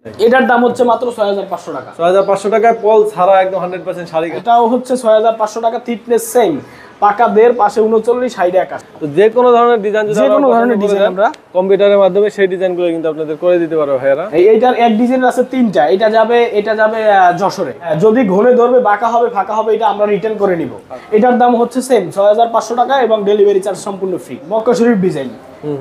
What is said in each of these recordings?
এটার দাম হচ্ছে মাত্র 6500 টাকা। 6500 টাকায় পল ছাড়া একদম 100% শাড়ি। এটাও হচ্ছে 6500 টাকা, থিকনেস সেম, পাকা দের, পাশে 39, সাইডে 81। তো যে কোনো ধরনের ডিজাইন, যে কোনো ধরনের ডিজাইন আমরা কম্পিউটারের মাধ্যমে সেই ডিজাইনগুলো কিন্তু আপনাদের করে দিতে পারবে ভাইরা। এইটার এক ডিজাইন আছে তিনটা, এটা যাবে যশোরে। যদি ঘরে ধরবে, বাঁকা হবে, ফাঁকা হবে, এটা আমরা রিটার্ন করে নিব। এটার দাম হচ্ছে সেম 6500 টাকা এবং ডেলিভারি চার্জ সম্পূর্ণ ফ্রি। মক্কা শরীফ ডিজাইন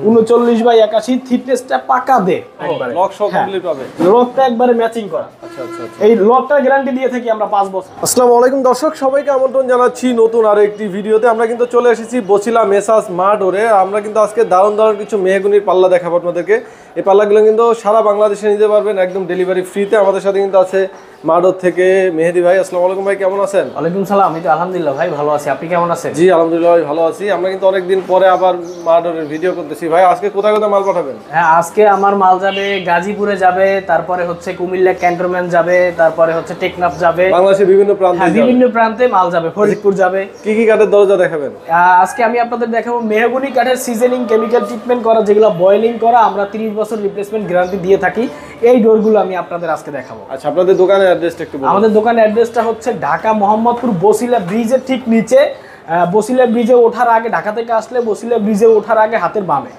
39/81, থিকনেসটা পাকা দে, একবারে লক সব কমপ্লিট হবে, লকটা একবারে ম্যাচিং করা। আচ্ছা আচ্ছা। এই লকটার গ্যারান্টি দিয়ে থাকি আমরা 5 বছর। আসসালামু আলাইকুম দর্শক, সবাইকে আমন্ত্রণ জানাচ্ছি নতুন আরো একটি ভিডিওতে। আমরা কিন্তু চলে এসেছি বছিলা মেসাস মাডোরে। আমরা কিন্তু আজকে দারুণ দারুণ কিছু মেহগনির পাল্লা দেখাবো আপনাদেরকে। এই পাল্লাগুলো কিন্তু সারা বাংলাদেশে নিতে পারবেন একদম ডেলিভারি ফ্রিতে। আমাদের সাথে কিন্তু আছে মাডোর থেকে মেহেদি ভাই। আসসালামু আলাইকুম ভাই, কেমন আছেন? ওয়ালাইকুম সালাম। এই তো আলহামদুলিল্লাহ ভাই, ভালো আছি। আপনি কেমন আছেন? জি আলহামদুলিল্লাহ ভাই, ভালো আছি। আমরা কিন্তু অনেকদিন পরে আবার মাডোরের ভিডিও করতেছি। ভাই আজকে কোথায় কোথায় মাল পাঠাবেন? হ্যাঁ, আজকে আমার মাল যাবে গাজীপুরে যাবে, তারপরে হচ্ছে কুমিল্লা ক্যান্টনমেন্ট যাবে, তারপরে হচ্ছে টেকনাফ যাবে, বাংলাদেশের বিভিন্ন প্রান্তে। হ্যাঁ, বিভিন্ন প্রান্তে মাল যাবে, ফরিদপুর যাবে। কি কি কাঠের দরজা দেখাবেন? আজকে আমি আপনাদের দেখাবো মেহগনি কাঠের সিজনিং কেমিক্যাল ট্রিটমেন্ট করা, যেগুলো বয়েলিং করা, আমরা 30 বছর রিপ্লেসমেন্ট গ্যারান্টি দিয়ে থাকি। এই ডোরগুলো আমি আপনাদের আজকে দেখাবো। আচ্ছা, আপনাদের দোকানের অ্যাড্রেসটা একটু বলুন। আমাদের দোকানের অ্যাড্রেসটা হচ্ছে ঢাকা মোহাম্মদপুর বছিলা ব্রিজের ঠিক নিচে। বছিলা ব্রিজে ওঠার আগে, ঢাকা থেকে আসলে বছিলা ব্রিজে ওঠার আগে হাতের বামে।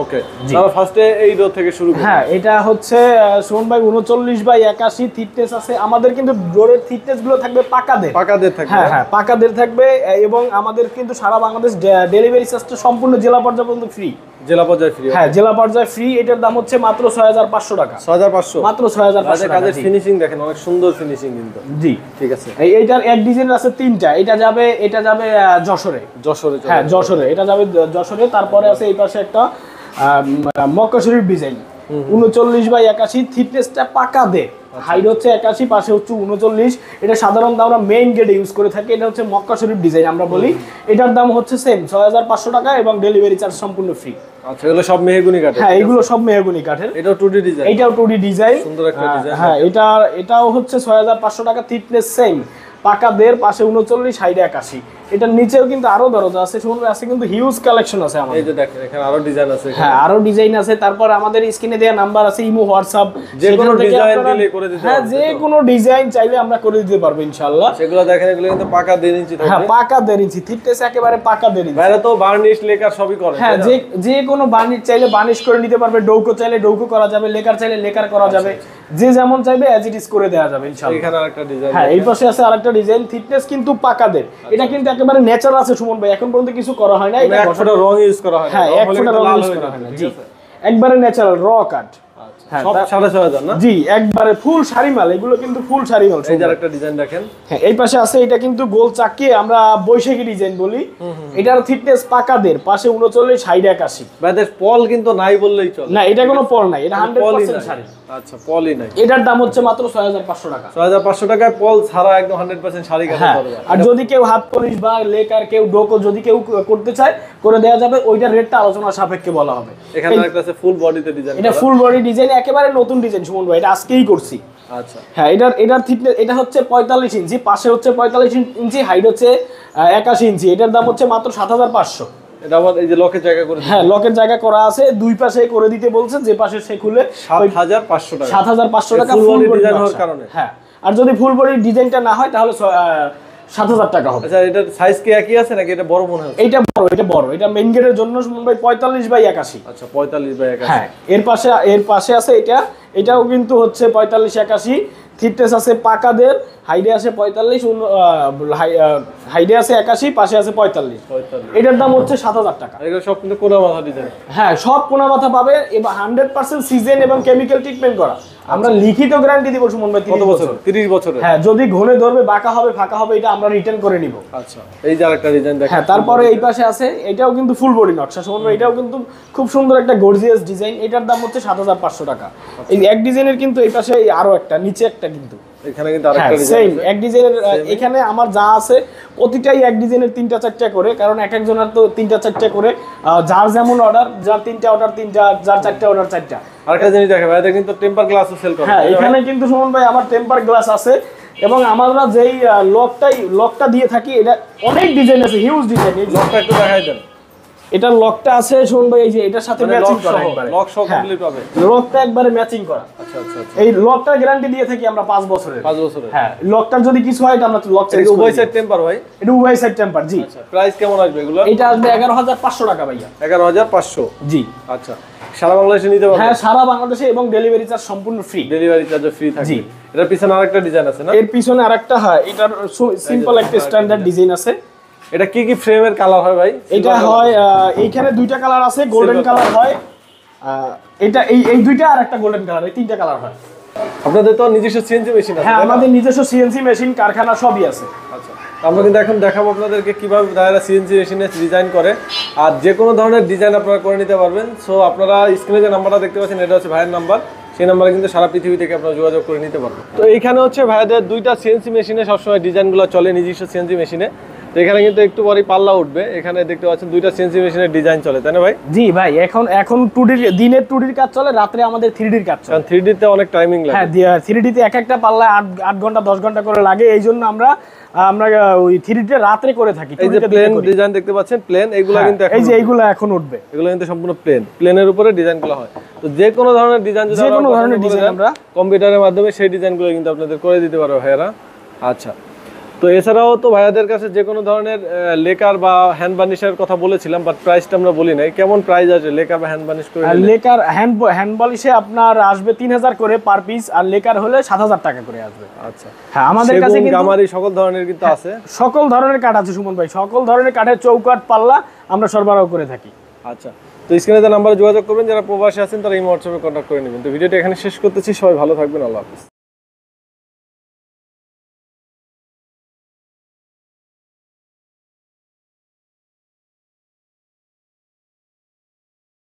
ওকে, তাহলে ফার্স্টে এই ডোর থেকে শুরু করি। হ্যাঁ, এটা হচ্ছে সোহন ভাই 39/81, থিকনেস আছে। আমাদের কিন্তু ডোরের থিকনেস গুলো থাকবে পাকাদের থাকবে। হ্যাঁ হ্যাঁ, পাকাদের থাকবে। এবং আমাদের কিন্তু সারা বাংলাদেশ ডেলিভারি চার্জটা সম্পূর্ণ জেলা পর্যায়ে পর্যন্ত ফ্রি। জেলা পর্যায়ে ফ্রি? হ্যাঁ, জেলা পর্যায়ে ফ্রি। এটার দাম হচ্ছে মাত্র 6500 টাকা। 6500 মাত্র 6500 টাকা। কাজের ফিনিশিং দেখেন, অনেক সুন্দর ফিনিশিং কিন্তু। জি ঠিক আছে। এইটার এক ডিজাইন আছে তিনটা, এটা যাবে যশোরে। হ্যাঁ, যশোরে, এটা যাবে যশোরে। তারপরে আছে এই পাশে একটা মক্কা শরীফ ডিজাইন 39/81, থিকনেসটা পাকা দে, হাইট হচ্ছে 81, পাশে হচ্ছে 39। এটা সাধারণত আমরা মেইন গেটে ইউজ করে থাকি। এটা হচ্ছে মক্কা শরীফ ডিজাইন আমরা বলি। এটার দাম হচ্ছে সেম 6500 টাকা এবং ডেলিভারি চার্জ সম্পূর্ণ ফ্রি। আচ্ছা, এগুলো সব মেহগনি কাঠের? হ্যাঁ, এগুলো সব মেহগনি কাঠের। এটাও 2D ডিজাইন? এটাও 2D ডিজাইন, সুন্দর একটা ডিজাইন। হ্যাঁ, এটাও হচ্ছে 6500 টাকা, থিকনেস সেম, পাকা দের, পাশে 39, সাইডে 81। এটার নিচেও কিন্তু আরো দরজা আছে, শুনবে আছে, কিন্তু হিউজ কালেকশন আছে আমাদের। এই যে দেখেন, এখানে আরো ডিজাইন আছে। হ্যাঁ, আরো ডিজাইন আছে। তারপর আমাদের স্ক্রিনে দেওয়া নাম্বার আছে, ইমো, হোয়াটসঅ্যাপ, যে কোনো ডিজাইন দিলে করে দিতে। হ্যাঁ, যে কোনো ডিজাইন চাইলে আমরা করে দিতে পারবো ইনশাআল্লাহ। সেগুলো দেখেন, এগুলো কিন্তু পাকা 1.5 ইঞ্চি থাকবে। হ্যাঁ, পাকা 1.5 ইঞ্চি, থিকনেস একেবারে পাকা 1.5 ইঞ্চি। বাইরে তো বার্নিশ, লেকার সবই করে। হ্যাঁ, যে কোনো বার্নিশ চাইলে বার্নিশ করে নিতে পারবে, ডৌকো চাইলে ডৌকো করা যাবে, লেকার চাইলে লেকার করা যাবে, যে যেমন চাইবে অ্যাজ ইট ইজ করে দেওয়া যাবে ইনশাআল্লাহ। এখানে আরেকটা ডিজাইন। হ্যাঁ, এই পাশে আছে আরেকটা ডিজাইন, থিকনেস কিন্তু পাকাদের। এটা কিন্তু একেবারে ন্যাচারাল আছে সুমন ভাই, এখন পর্যন্ত কিছু করা হয় না। এটা এক ফোঁটা রং ইউজ করা হয় না। হ্যাঁ, এক ফোঁটা রং ইউজ করা হয় না। জি, একবারে ন্যাচারাল র কাট। হ্যাঁ, সব 6500 না? জি, একবারে ফুল শাড়ি মাল, এগুলো কিন্তু ফুল শাড়ি মাল। এই যে আরেকটা ডিজাইন দেখেন। হ্যাঁ, এই পাশে আছে, এটা কিন্তু গোল চাকিয়ে আমরা বৈশাখী ডিজাইন বলি। এটার থিকনেস পাকাদের, পাশে 39, সাইডে 81। বাইরের পল কিন্তু নাই বললেই চলে। না, এটা কোনো পল নাই, এটা 100% শাড়ি। আচ্ছা, পলই নাই। এটার দাম হচ্ছে মাত্র 6500 টাকা। 6500 টাকায় পল ছাড়া একদম 100% শাড়ি কাটা যাবে। আর যদি কেউ হাত পলিশ বা লেকার, কেউ ডোকো যদি কেউ করতে চায় করে দেওয়া যাবে, ওইটার রেটটা আলোচনা সাপেক্ষে বলা হবে। এখানে একটা আছে ফুল বডিতে ডিজাইন। এটা ফুল বডি ডিজাইন, একেবারে নতুন ডিজাইন সুমন ভাই, এটা আজকেই করছি। আচ্ছা, হ্যাঁ, এটার থিকনেস, এটা হচ্ছে 45 ইঞ্চি, পাশে হচ্ছে 45 ইঞ্চি, হাইট হচ্ছে 81 ইঞ্চি। এটার দাম হচ্ছে মাত্র 7500। এটা আবার এই যে লকের জায়গা করে। হ্যাঁ, লকের জায়গা করা আছে, দুই পাশে করে দিতে বলছেন, যে পাশে সে খুলে 7500 টাকা। 7500 টাকা ফুল বডি ডিজাইন হওয়ার কারণে। হ্যাঁ, আর যদি ফুল বডি ডিজাইনটা না হয় তাহলে 7000 টাকা হবে। আচ্ছা, এটার সাইজ কি একই আছে নাকি এটা বড় মনে হচ্ছে? এটা বড়, এটা মেইন গেটের জন্য সুমন ভাই 45/81। আচ্ছা, 45/81। হ্যাঁ, এর পাশে আছে এটাও কিন্তু হচ্ছে 45/81, থিকনেস আছে পাকাদের, হাইডে আছে 45, হাইডে আছে 81, পাশে আছে 45। এটার দাম হচ্ছে 7000 টাকা। এগুলো সব কিন্তু কোনা মাথা ডিজাইন। হ্যাঁ, সব কোনা মাথা পাবে এবং 100% সিজন এবং কেমিক্যাল ট্রিটমেন্ট করা। আমরা লিখিত গ্যারান্টি দিব সুমন ভাই 30 বছর। 30 বছরের? হ্যাঁ, যদি ঘনে ধরবে, বাঁকা হবে, ফাঁকা হবে, এটা আমরা রিটার্ন করে নিব। আচ্ছা, এই যে আরেকটা ডিজাইন দেখেন। হ্যাঁ, তারপরে এই পাশে আছে, এটাও কিন্তু ফুল বডি নকশা সুমন ভাই, এটাও কিন্তু খুব সুন্দর একটা গর্জিয়াস ডিজাইন। এটার দাম হচ্ছে 7500 টাকা। এই এক ডিজাইনের কিন্তু এই পাশে আরো একটা, নিচে একটা, কিন্তু এখানে কিন্তু আরেকটা ডিজাইন সেম এক ডিজাইনের। এখানে আমার যা আছে প্রতিটাই এক ডিজাইনের 3টা 4টা করে, কারণ এক একজনের তো 3টা 4টা করে, যার যেমন অর্ডার, যার 3টা অর্ডার 3টা, যার 4টা অর্ডার 4টা। আরেকটা জিনিস দেখেন ভাই, এটা কিন্তু টেম্পার গ্লাসও সেল করে। হ্যাঁ, এখানে কিন্তু সুমন ভাই আমার টেম্পার গ্লাস আছে, এবং আমরা যেই লকটা দিয়ে থাকি, এটা অনেক ডিজাইন আছে, হিউজ ডিজাইন। এই লকটা একটু দেখাই দেন। এটার লকটা আছে শুনুন ভাই, এই যে এটার সাথে ম্যাচিং করা, একবারে লক সহ কমপ্লিট হবে। লকটা একবারে ম্যাচিং করা। আচ্ছা আচ্ছা আচ্ছা। এই লকটার গ্যারান্টি দিয়ে থাকি আমরা 5 বছরের। 5 বছরের। হ্যাঁ, লকটার যদি কিছু হয় এটা আমরা লক চেঞ্জ এটা করে উভয় দিই। সাইড টেম্পার ভাই? এটা উভয় সাইড টেম্পার, জি। আচ্ছা, প্রাইস কেমন আসবে এগুলো? এটা আসবে 11500 টাকা ভাইয়া। 11500? জি। আচ্ছা, সারা বাংলাদেশে নিতে পারবেন? হ্যাঁ, সারা বাংলাদেশে, এবং ডেলিভারি চার্জ সম্পূর্ণ ফ্রি। ডেলিভারি চার্জও ফ্রি থাকবে। জি। এটার পিছনে আরেকটা ডিজাইন আছে না? এর পিছনে আরেকটা, হ্যাঁ, এটার সিম্পল একটা স্ট্যান্ডার্ড ডিজাইন আছে। এটা কি কি ফ্রেমের কালার হয় ভাই? এটা হয় এইখানে দুইটা কালার আছে, গোল্ডেন কালার হয়, এটা এই দুইটা, আর একটা গোল্ডেন কালার, এই তিনটা কালার হয়। আপনাদের তো নিজস্ব সিএনসি মেশিন আছে? হ্যাঁ, আমাদের নিজস্ব সিএনসি মেশিন, কারখানা সবই আছে। আচ্ছা, আমরা কিন্তু এখন দেখাবো আপনাদেরকে কিভাবে ভাইরা সিএনসি মেশিনে ডিজাইন করে, আর যে কোনো ধরনের ডিজাইন আপনারা করে নিতে পারবেন। সো আপনারা স্ক্রিনে যে নাম্বারটা দেখতে পাচ্ছেন, এটা হচ্ছে ভাইয়ের নাম্বার। সেই নাম্বারে কিন্তু সারা পৃথিবী থেকে আপনারা যোগাযোগ করে নিতে পারবেন। তো এইখানে হচ্ছে ভাইয়াদের দুইটা সিএনসি মেশিনে সবসময় ডিজাইনগুলো চলে, নিজস্ব সিএনসি মেশিনে। তো এখানে কিন্তু একটু পরেই পাল্লা উঠবে। এখানে দেখতে পাচ্ছেন দুইটা সিএনসি মেশিনের ডিজাইন চলে, তাই না ভাই? জি ভাই, এখন 2D দিনের 2D কাজ চলে, রাতে আমাদের 3D কাজ চলে। কারণ 3D তে অনেক টাইমিং লাগে। হ্যাঁ, 3D তে একটা পাল্লা 8 ঘন্টা 10 ঘন্টা করে লাগে। এই জন্য আমরা ওই 3D তে রাতে করে থাকি। এই যে প্লেন ডিজাইন দেখতে পাচ্ছেন, প্লেন, এগুলা কিন্তু এই যে এইগুলো এখন উঠবে, এগুলো কিন্তু সম্পূর্ণ প্লেনের উপরে ডিজাইনগুলো হয়। তো যে কোনো ধরনের ডিজাইন, যদি যে কোনো ধরনের ডিজাইন আমরা কম্পিউটারের মাধ্যমে সেই ডিজাইনগুলো কিন্তু আপনাদের করে দিতে পারবে ভাইয়ারা। আচ্ছা, তো এছাড়াও তো ভাইয়াদের কাছে যে কোনো ধরনের লেকার বা হ্যান্ড বার্নিশের কথা বলেছিলাম, বাট প্রাইসটা আমরা বলি নাই। কেমন প্রাইস আছে লেকার বা হ্যান্ড বার্নিশ করে? লেকার হ্যান্ড বালিশে আপনার আসবে 3000 করে পার পিস, আর লেকার হলে 7000 টাকা করে আসবে। আচ্ছা, হ্যাঁ, আমাদের কাছে কিন্তু গামারি সকল ধরনের কিন্তু আছে। সকল ধরনের কাঠ আছে সুমন ভাই, সকল ধরনের কাঠের চৌকাঠ, পাল্লা আমরা সরবরাহ করে থাকি। আচ্ছা, তো স্ক্রিনে যে নাম্বারে যোগাযোগ করবেন, যারা প্রবাসী আছেন তারা এই হোয়াটসঅ্যাপে কন্ট্যাক্ট করে নেবেন। তো ভিডিওটা এখানে শেষ করতেছি, সবাই ভালো থাকবেন, আল্লাহ হাফেজ।